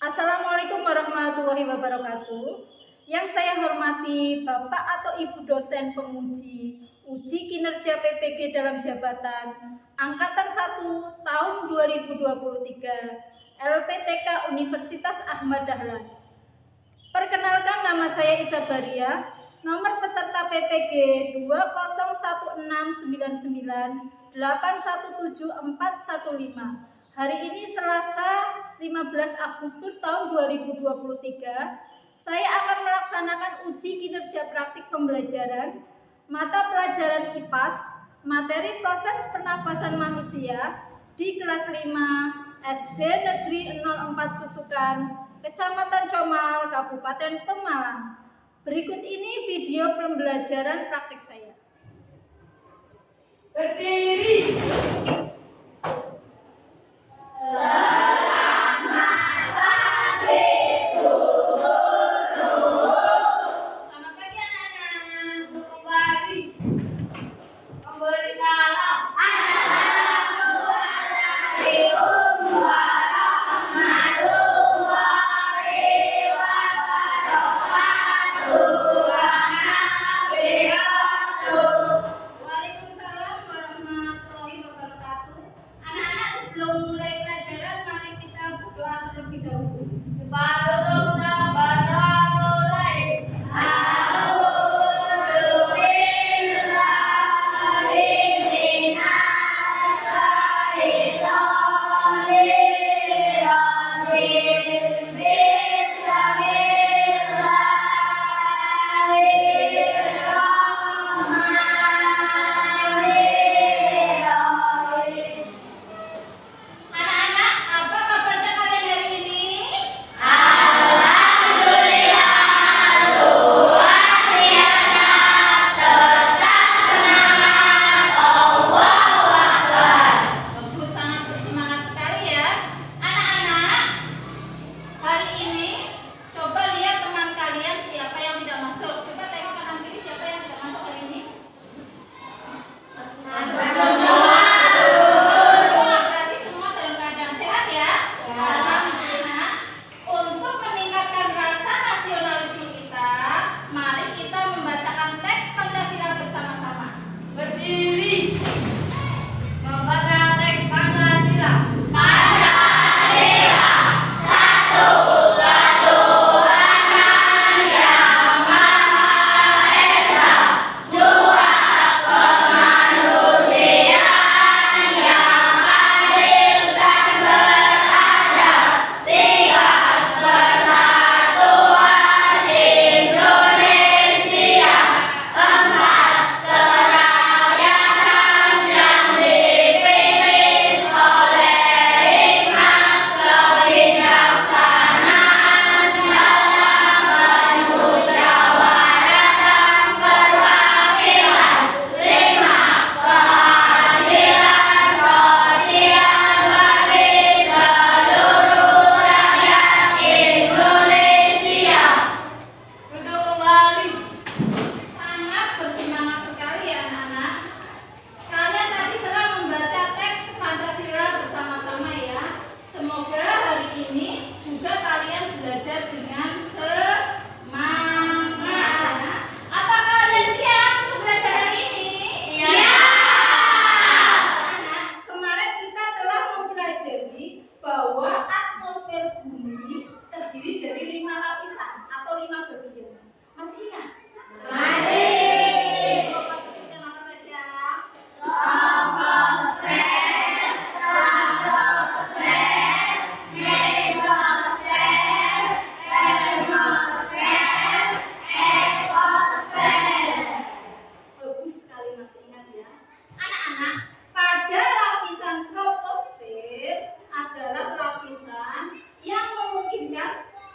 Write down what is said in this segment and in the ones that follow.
Assalamualaikum warahmatullahi wabarakatuh. Yang saya hormati Bapak atau Ibu dosen penguji uji kinerja PPG dalam jabatan Angkatan 1 tahun 2023 LPTK Universitas Ahmad Dahlan. Perkenalkan, nama saya Isa Baria, nomor peserta PPG 2016998174415. Hari ini Selasa 15 Agustus tahun 2023, saya akan melaksanakan uji kinerja praktik pembelajaran mata pelajaran IPAS, materi proses pernafasan manusia di kelas 5 SD Negeri 04 Susukan, Kecamatan Comal, Kabupaten Pemalang. Berikut ini video pembelajaran praktik saya. Berdiri.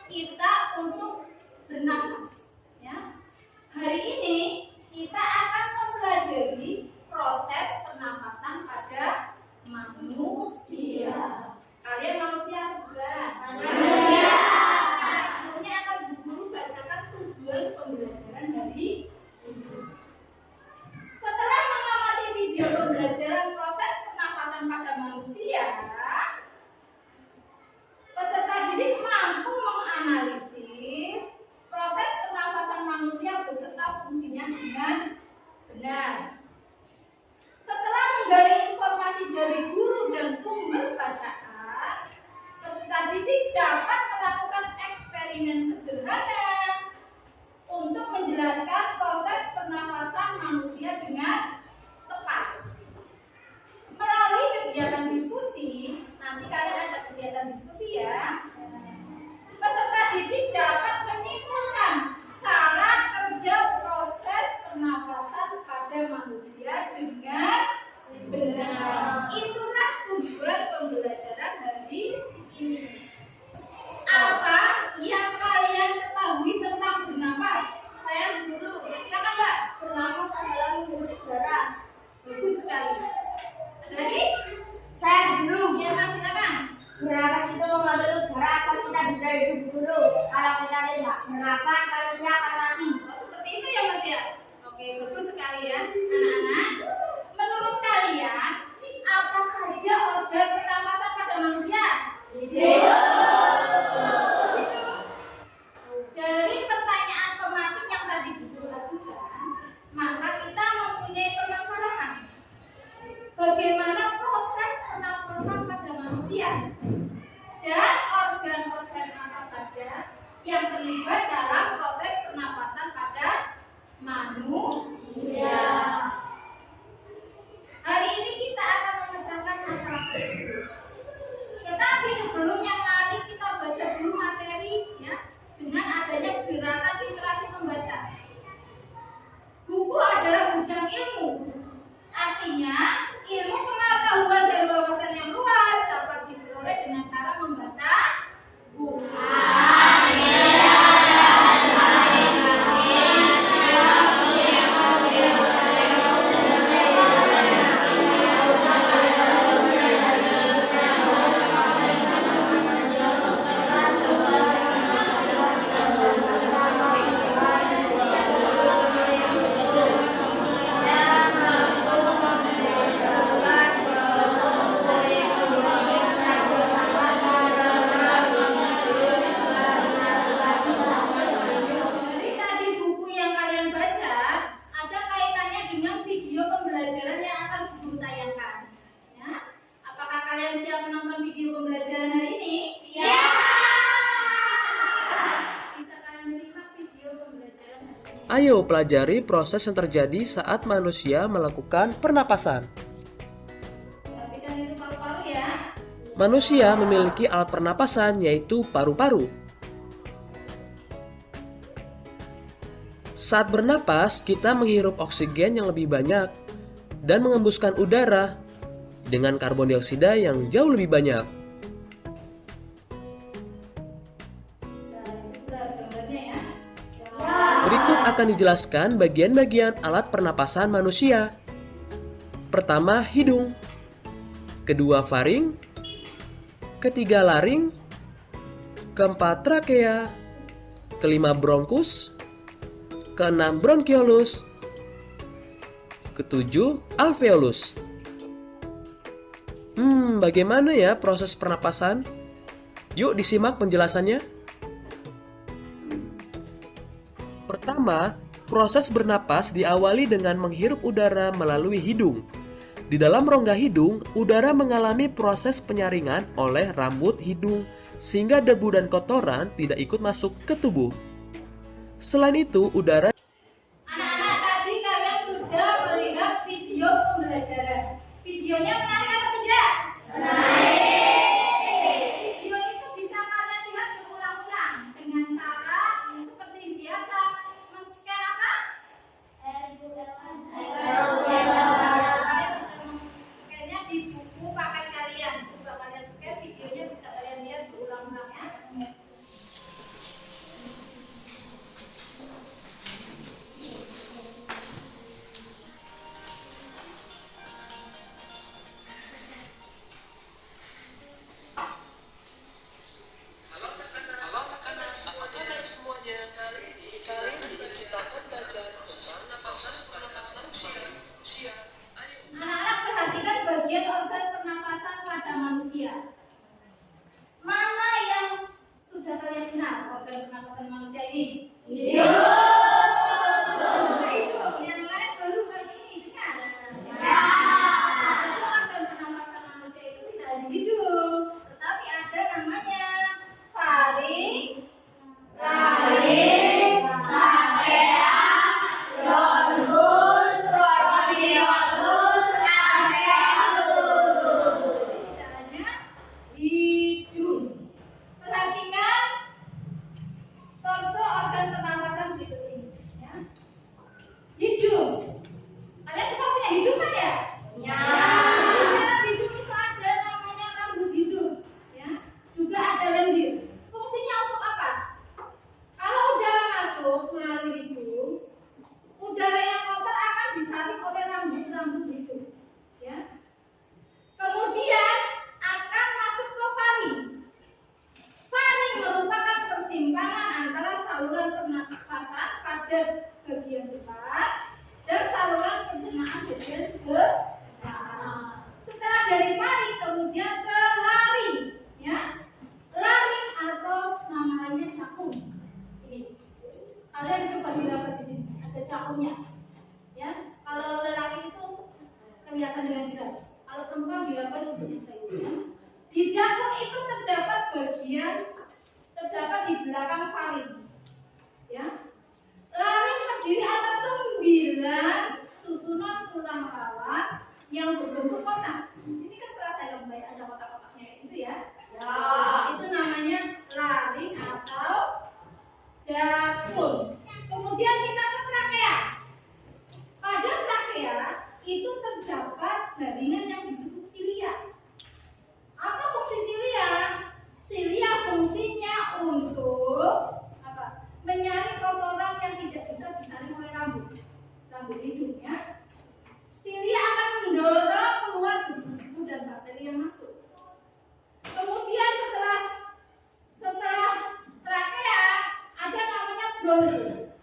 Kita untuk bernafas, ya. Hari ini kita akan mempelajari proses pernapasan pada manusia. Kalian manusia atau bukan? Manusia. Akhirnya akan guru bacakan tujuan pembelajaran hari ini. Setelah mengamati video pembelajaran proses pernapasan pada manusia, peserta didik mampu eksperimen sederhana untuk menjelaskan proses pernapasan manusia dengan tepat. Melalui kegiatan diskusi, nanti kalian ada kegiatan diskusi ya. Peserta didik dapat menyimpulkan cara kerja proses pernapasan pada manusia dengan benar. Itulah tujuan pembelajaran hari ini. Apa yang kalian ketahui tentang bernapas? Saya guru. Silakan Mbak. Bernapas adalah menghirup udara. Bagus sekali. Ada lagi? Saya guru. Ya Mas, silakan. Bernapas itu mengambil udara agar kita bisa hidup dulu. Kalau kita tidak bernapas, manusia akan mati. Oh, seperti itu ya Mas ya. Oke, bagus sekali ya anak-anak. Menurut kalian, apa saja organ pernapasan pada manusia? Dari pertanyaan pematik yang tadi Guru ajukan, maka kita mempunyai permasalahan. Bagaimana proses pernapasan pada manusia? Dan organ-organ apa saja yang terlibat dalam proses pernapasan pada manusia? Hari ini kita akan memecahkan masalah tersebut. Tetapi sebelumnya mari kita baca dulu materi ya, dengan adanya gerakan literasi membaca. Buku adalah gudang ilmu. Artinya, ilmu pengetahuan dan wawasan yang luas dapat diperoleh dengan cara membaca buku. Jadi tadi buku yang kalian baca ada kaitannya dengan video pembelajaran yang akan Guru tayangkan. Ya, apakah kalian siap menonton video pembelajaran hari ini? Siap. Bisa kalian simak video pembelajaran hari ini. Ayo pelajari proses yang terjadi saat manusia melakukan pernapasan. Perhatikan itu paru-paru ya. Manusia memiliki alat pernapasan yaitu paru-paru. Saat bernapas, kita menghirup oksigen yang lebih banyak dan mengembuskan udara dengan karbon dioksida yang jauh lebih banyak. Nah, itu jelas gambarnya ya. Berikut akan dijelaskan bagian-bagian alat pernapasan manusia. Pertama, hidung. Kedua, faring. Ketiga, laring. Keempat, trakea. Kelima, bronkus. Keenam, bronkiolus. Ketujuh, alveolus. Bagaimana ya proses pernapasan? Yuk disimak penjelasannya. Pertama, proses bernapas diawali dengan menghirup udara melalui hidung. Di dalam rongga hidung, udara mengalami proses penyaringan oleh rambut hidung sehingga debu dan kotoran tidak ikut masuk ke tubuh. Selain itu, udara Anak-anak, tadi kalian sudah melihat video pembelajaran. Videonya menarik atau tidak? Video itu bisa kalian lihat berulang-ulang dengan cara seperti biasa men-scan apa? Kalian bisa men-scan-nya di buku paket kalian. Coba kalian scan videonya, bisa kalian lihat berulang-ulang ya. sebenarnya sayurnya. Di jantung itu terdapat di belakang faring. Ya. Laring terdiri atas 9 susunan tulang rawan yang berbentuk kotak. Ini kan terasa ya Mbak, ada kotak-kotaknya itu ya. Ya. Itu namanya laring atau jakun. Kemudian kita ke trakea. Pada trakea itu terdapat jaringan yang disebut silia. Apa fungsi silia? Silia fungsinya untuk apa? Menyaring kotoran yang tidak bisa disaring oleh rambut hidung ya. Silia akan mendorong keluar debu dan bakteri yang masuk. Kemudian setelah trakea ada namanya bronkus.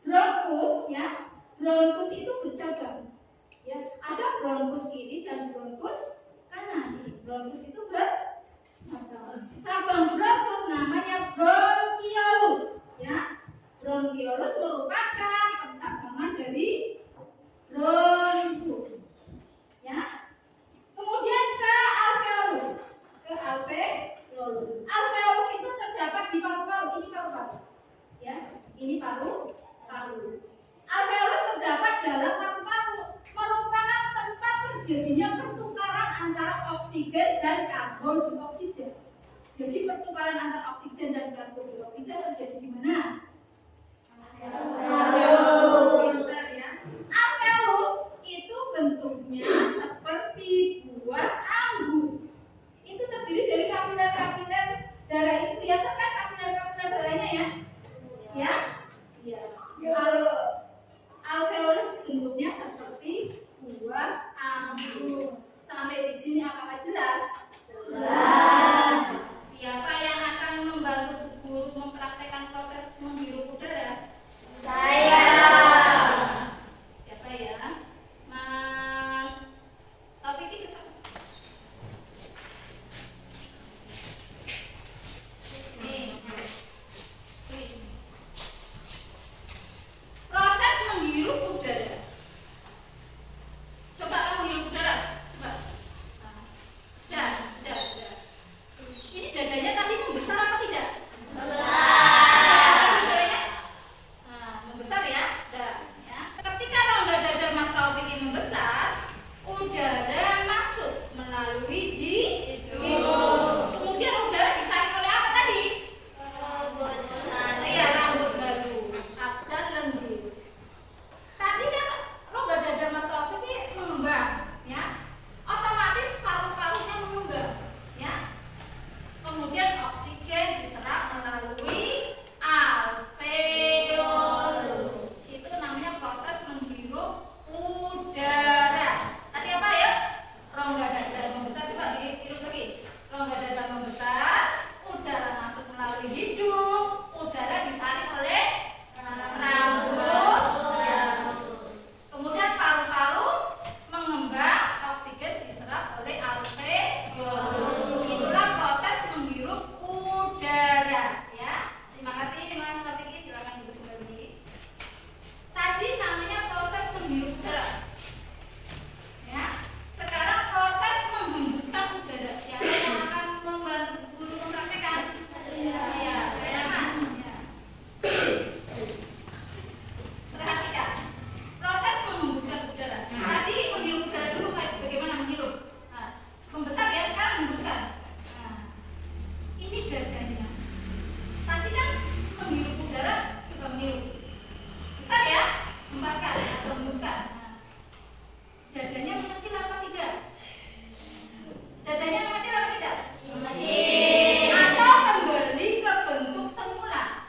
Bronkus ya, bronkus itu bercabang. Ya, ada bronkus kiri dan bronkus kanan. Bronkus itu bercabang. Cabang bronkus namanya bronkiolus. Ya, bronkiolus merupakan pencabangan dari bronkus. Ya. Kemudian ke alveolus. Alveolus itu terdapat di paru-paru. Ini paru-paru. Ya, ini paru-paru. Alveolus terdapat dalam paru-paru, merupakan tempat terjadinya pertukaran antara oksigen dan karbon dioksida. Jadi pertukaran antara oksigen dan karbon dioksida terjadi di mana? Alveolus. Ya. Alveolus itu bentuknya seperti buah anggur. Itu terdiri dari kapiler-kapiler darah. Itu kelihatan kan kapiler-kapiler darahnya ya? Ya? Iya. Alveolus bentuknya seperti buah anggur. Sampai di sini apakah jelas? Jelas. Siapa yang akan membantu guru mempraktekkan proses menghirup udara? Saya. Siapa ya? Mas Taufik cepat. Proses menghirup udara. Coba kamu hirup udara. Coba. Nah, udah. Ini dadanya tadi membesar apa tidak? Udaranya? Nah, membesar ya, sudah. Ya. Ketika rongga dada Mas Taufik ini membesar, udara masuk melalui hidung. Kemudian udara disaring oleh apa tadi? Iya, rambut halus dan lendir. Tadi kan rongga dada Mas Taufik ini mengembang, ya. Otomatis paru-parunya mengembang, ya. Kemudian oksigen diserap melalui alveolus. Itu namanya proses menghirup udara. Tadi apa ya? Rongga dada membesar. Coba dihirup lagi. Rongga dada membesar, udara masuk melalui hidung, udara disaring oleh rambut. Kemudian paru-paru mengembang, oksigen diserap oleh alveolus. Itulah proses menghirup udara, ya. Terima kasih Mas Taufik, silakan duduk kembali. Tadi namanya proses menghirup udara. Ya. Sekarang proses menghembuskan udara. Siapa yang akan membantu guru mempraktekkan? Saya. Saya Mas. Ya. Perhatikan. Proses menghembuskan udara. Tadi menghirup udara dulu kayak bagaimana menghirup. Nah, membesar ya, sekarang menghembuskan. Nah, ini dadanya. Tadi kan menghirup udara, coba menghirup. Besar ya, hembuskan atau hembuskan. Nah, dadanya mengecil apa tidak? Dadanya mengecil apa tidak? Atau kembali ke bentuk semula.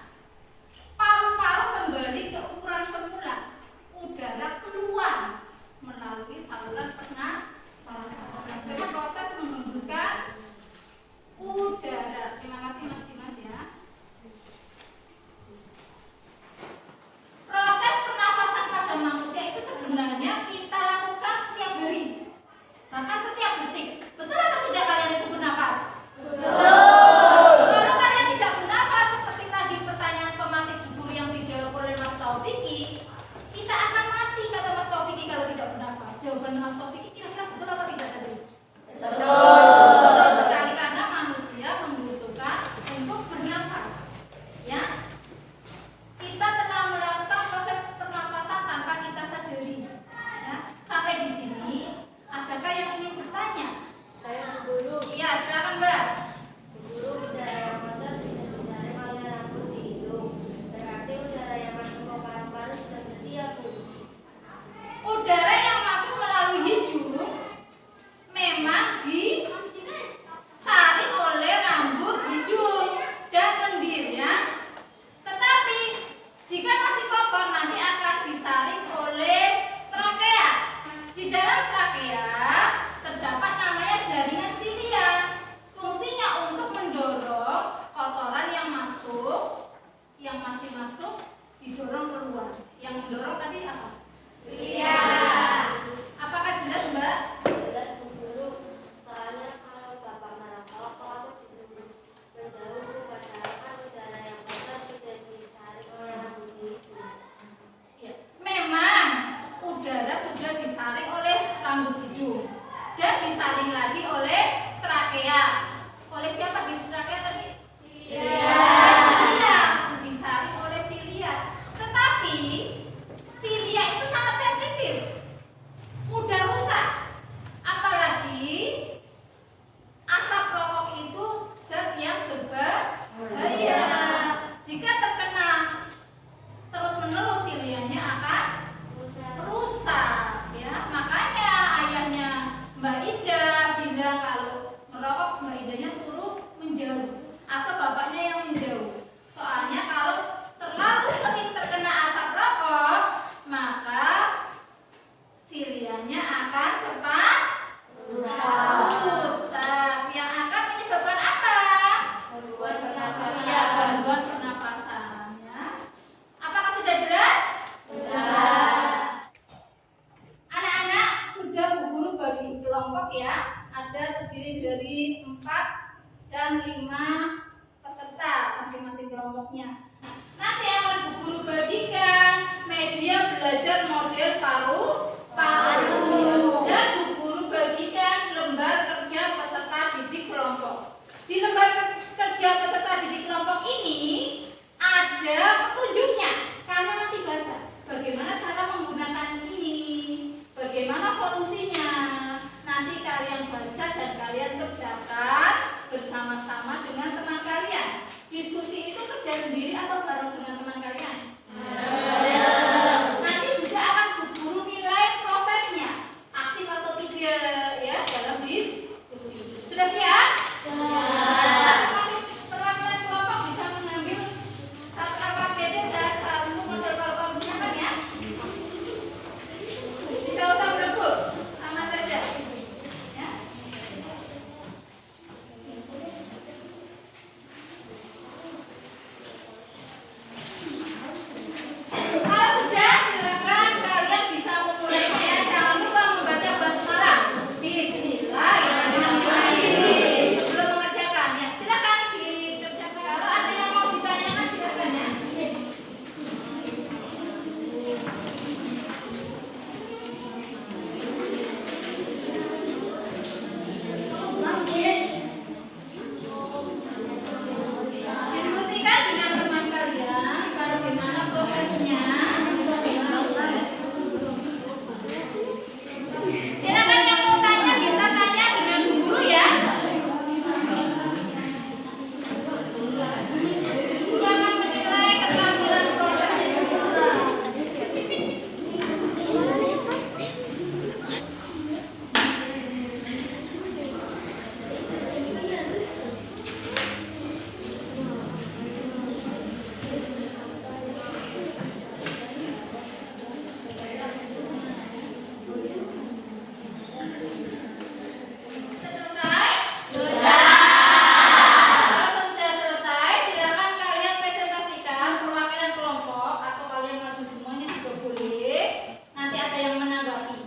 Paru-paru kembali ke ukuran semula. Udara keluar melalui saluran pernafasan. Coba proses menghembuskan udara. Terima kasih Mas Dimas ya. Proses pernafasan pada manusia itu sebenarnya kita lakukan setiap hari, bahkan setiap detik. Betul atau tidak kalian dari 4 dan 5 peserta masing-masing kelompoknya. Nah, nanti akan Bu Guru bagikan media belajar model paru dan Bu Guru bagikan lembar kerja peserta didik kelompok. Di lembar kerja peserta didik kelompok ini ada petunjuknya. Kalian nanti baca bagaimana cara menggunakan ini, bagaimana solusinya. Nanti kalian baca dan kalian kerjakan bersama-sama dengan teman kalian. Diskusi itu kerja sendiri atau bareng dengan teman kalian? Nanti juga akan Bu Guru nilai prosesnya, aktif atau tidak ya dalam diskusi. Sudah siap? Masing-masing perwakilan kelompok bisa mengambil satu kertas PD dan satu model paru-paru, silakan ya. Tidak usah berebut, sama saja. Ya. Kalau sudah, silakan kalian bisa memulainya ya. Jangan lupa membaca basmalah. Bismillahirrahmanirrahim. Sebelum mengerjakan ya, silakan dikerjakan. Kalau ada yang mau ditanyakan silakan ya. Diskusikan dengan teman kalian bagaimana prosesnya. Silakan yang mau tanya bisa tanya dengan Bu Guru ya. Guru akan menilai keterampilan prosesnya. Selesai? Kalau sudah selesai, silakan kalian presentasikan perwakilan kelompok atau kalian maju semuanya juga boleh. Nanti ada yang menanggapi.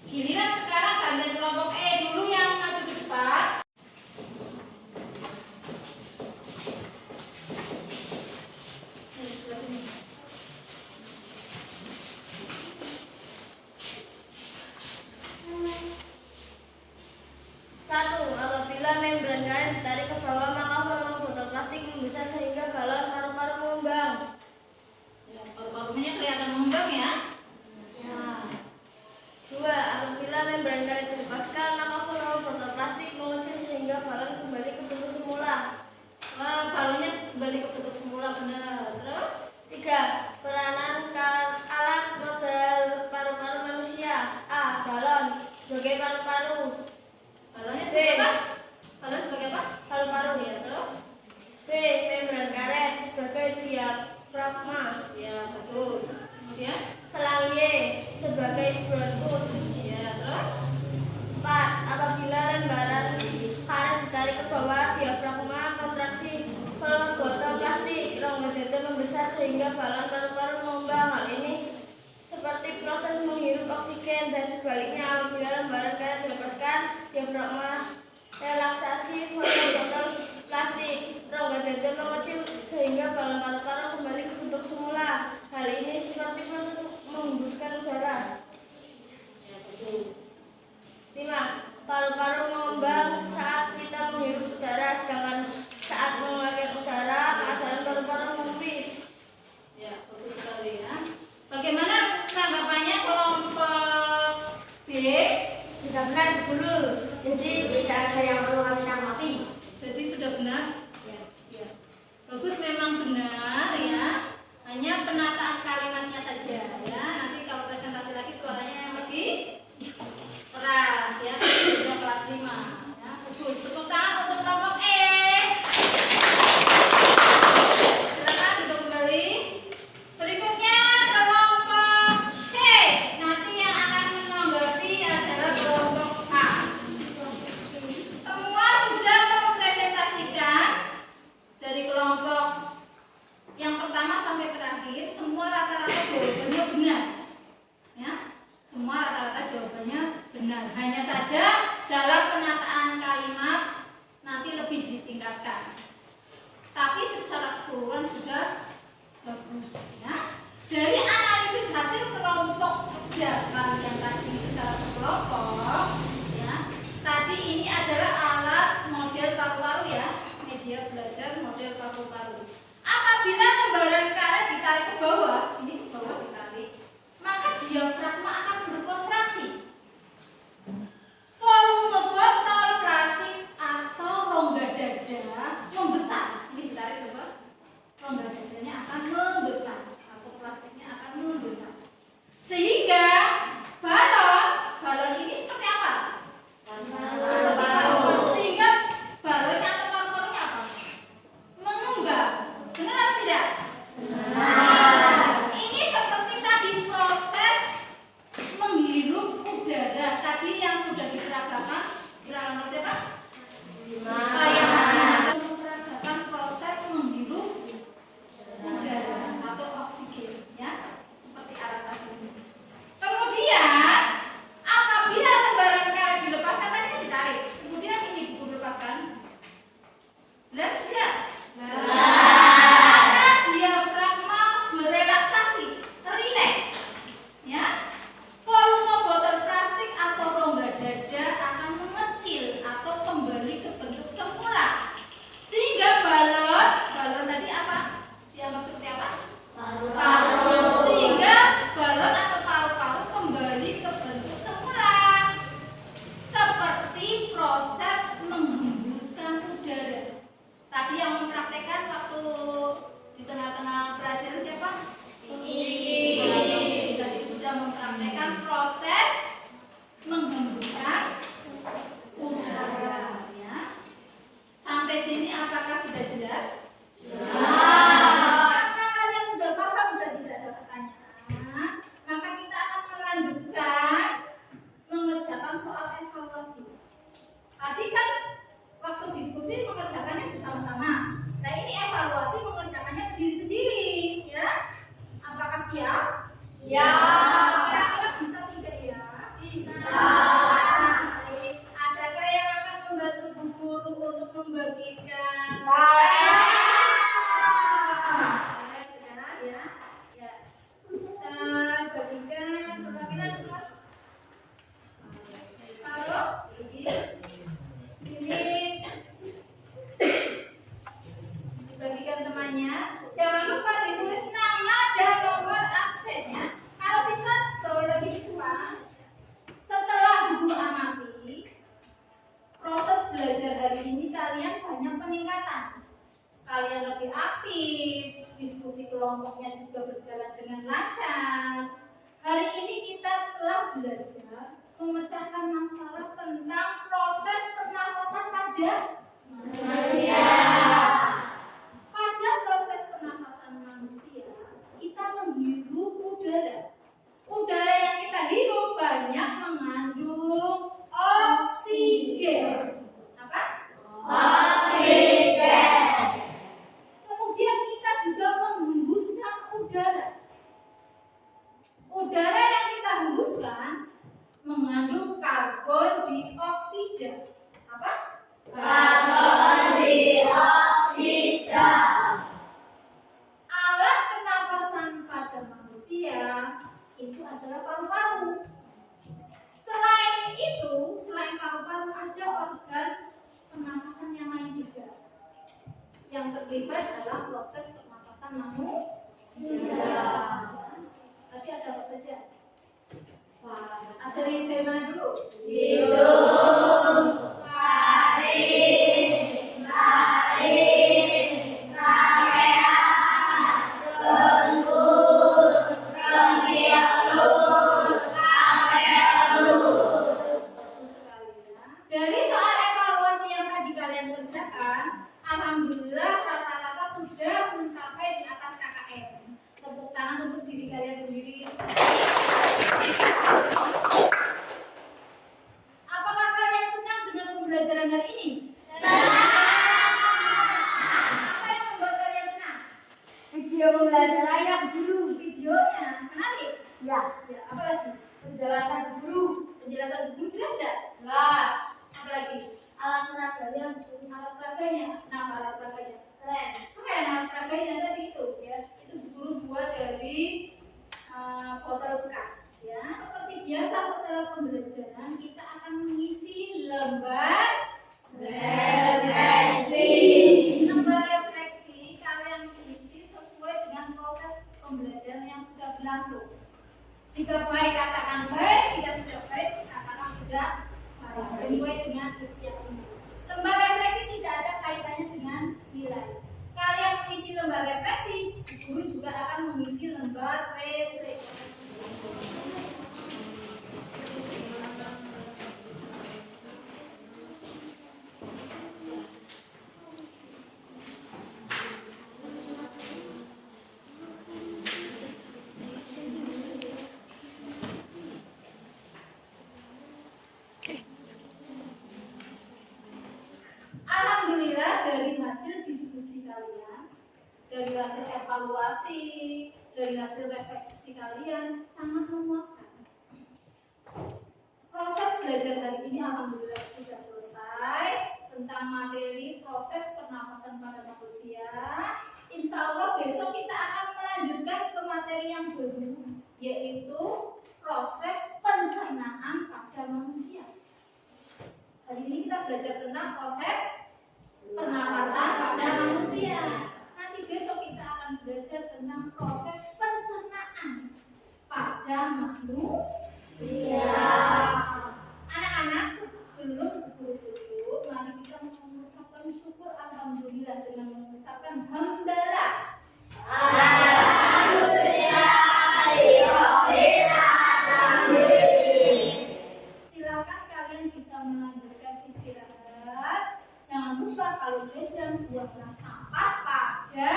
Giliran sekarang gantian kelompok E dulu yang maju ke depan. Sebelah sini. Satu, apabila membran karet ditarik ke bawah maka volume botol plastik membesar sehingga balon paru-paru mengembang. Ya, paru-parunya kelihatan mengembang ya. Ya. Dua, apabila membran karet dilepaskan maka volume botol plastik mengecil sehingga balon kembali ke bentuk semula. Wah, balonnya kembali ke bentuk semula benar. Terus? Tiga, peranan alat model paru-paru manusia. A, balon sebagai paru-paru. Balonnya sebagai apa? Balon sebagai apa? Paru-paru. Ya, terus? B, membran karet sebagai diafragma. Ya, bagus. Kemudian? Selang Y sebagai bronkus. Ya, terus? 4. Apabila lembaran karet ditarik ke bawah, diafragma kontraksi, volume botol plastik rongga dada membesar sehingga balon paru-paru mengembang. Hal ini seperti proses menghirup oksigen dan sebaliknya apabila lembaran karet dilepaskan, diafragma relaksasi, volume botol plastik rongga dada mengecil sehingga balon paru-paru kembali ke bentuk semula. Hal ini seperti proses menghembuskan udara. Ya, bagus. 5. Paru-paru mengembang saat kita menghirup udara, sedangkan saat mengeluarkan udara, keadaan paru-paru menipis. Ya, bagus sekali ya. Bagaimana tanggapannya kelompok B? Sudah benar dulu, jadi tidak ada yang perlu kami tanggapi. Jadi sudah benar? Ya, siap. Bagus, memang benar ya. Hanya penataan kalimatnya saja ya. Nanti kalau presentasi lagi suaranya yang lebih keras ya. Sudah kelas 5 ya. Bagus. Tepuk tangan untuk kelompok E. Silakan duduk kembali. Berikutnya kelompok C. Nanti yang akan menanggapi adalah kelompok A. Semua Ya, dari analisis hasil kelompok kerja kalian tadi secara berkelompok, ya. Tadi ini adalah alat model paru-paru ya, media belajar model paru-paru. Apabila lembaran karet ditarik ke bawah, ini ke bawah ditarik, maka diafragma akan berkontraksi. Volume botol plastik atau rongga dada membesar. Ini ditarik coba. Rongga dadanya akan membesar atau plastiknya akan membesar. Sehingga balon ini seperti apa? Seperti balon. Sehingga balonnya atau paru-parunya apa? Mengembang. Benar atau tidak? Nah, ini seperti tadi proses menghirup udara tadi yang sudah diperagakan. Gerakan oleh siapa? Yang memperagakan proses menghirup udara atau oksigen, ya, seperti alat tadi. Kemudian apabila lembaran karet dilepaskan tadi kan ditarik, kemudian ini buku dilepaskan, jelas tidak? Maka diafragma berelaksasi, rileks, ya. Volume botol plastik atau rongga dada akan mengecil atau kembali ke bentuk semula, sehingga balon tadi apa? Dianggap seperti apa? Paru. Sehingga balon atau paru-paru kembali ke bentuk semula, seperti proses menghembuskan udara. Tadi yang mempraktekkan waktu di tengah-tengah pelajaran siapa? Ini. Tadi sudah mempraktekkan proses menghembuskan udara, ya. Sampai sini apakah sudah jelas? Apakah kalian sudah paham dan tidak ada pertanyaan? Maka kita akan melanjutkan mengerjakan soal evaluasi. Tadi kan waktu diskusi mengerjakannya bersama-sama. Nah, ini evaluasi mengerjakannya sendiri-sendiri, ya. Apakah siap? Ya. Kira-kira bisa tidak ya? Bisa. Baik. Adakah yang akan membantu Bu Guru untuk membagikan? Saya. Sudah ya. Ya. Bagikan perwakilan kelas. Paruh. Ini dibagikan temannya. Jangan lupa ditulis nama dan nomor absennya. Kalau sisa bawa lagi di rumah. Setelah Bu Guru amati proses belajar hari ini, kalian banyak peningkatan. Kalian lebih aktif, diskusi kelompoknya juga berjalan dengan lancar. Hari ini kita telah belajar memecahkan masalah tentang proses pernapasan pada manusia. Pada proses pernapasan manusia, kita menghirup udara. Udara yang kita hirup banyak mengandung oksigen. Apa? Oksigen. Kemudian kita juga menghembuskan udara. Udara yang kita hembuskan mengandung karbon dioksida. Apa? Karbon dioksida. Alat pernapasan pada manusia itu adalah paru-paru. Selain itu, selain paru-paru ada organ pernapasan yang lain juga. Yang terlibat dalam proses pernapasan manusia. Tadi ada apa saja? Ada dari mana dulu? Hidung, taring, trachea, bronkus, bronkiolus, alveolus. Dari soal evaluasi yang tadi kalian kerjakan, alhamdulillah rata-rata sudah mencapai di atas KKM. Tepuk tangan untuk diri kalian sendiri. Apakah kalian senang dengan pembelajaran hari ini? Apa yang membuat kalian senang? Video pembelajarannya guru. Videonya menarik. Ya. Ya, apa lagi? Penjelasan guru. Penjelasan guru jelas tidak? Jelas. Apa lagi? Alat peraganya. Alat peraganya. Nama alat peraganya? Keren. Keren alat peraganya tadi itu, ya. Itu itu guru buat dari botol bekas ya. Seperti biasa setelah pembelajaran kita akan mengisi lembar refleksi. Lembar refleksi kalian isi sesuai dengan proses pembelajaran yang sudah berlangsung. Jika baik katakan baik, jika tidak baik katakan tidak baik, sesuai dengan usia ini. Lembar refleksi tidak ada kaitannya dengan nilai. Kalian mengisi lembar refleksi, guru juga akan mengisi lembar refleksi. Alhamdulillah dari hasil diskusi kalian, dari hasil evaluasi, dari hasil refleksi kalian sangat memuaskan. Proses belajar hari ini alhamdulillah sudah selesai tentang materi proses pernapasan pada manusia. Insya Allah besok kita akan melanjutkan ke materi yang baru, yaitu proses pencernaan pada manusia. Hari ini kita belajar tentang proses pernapasan pada manusia. Nanti besok kita akan belajar tentang proses pencernaan pada manusia. Anak-anak, sebelum guru tutup, mari kita mengucapkan syukur alhamdulillah dengan mengucapkan hamdalah. Silakan kalian bisa melanjutkan istirahat. Jangan lupa kalau jajan buatlah sampah pada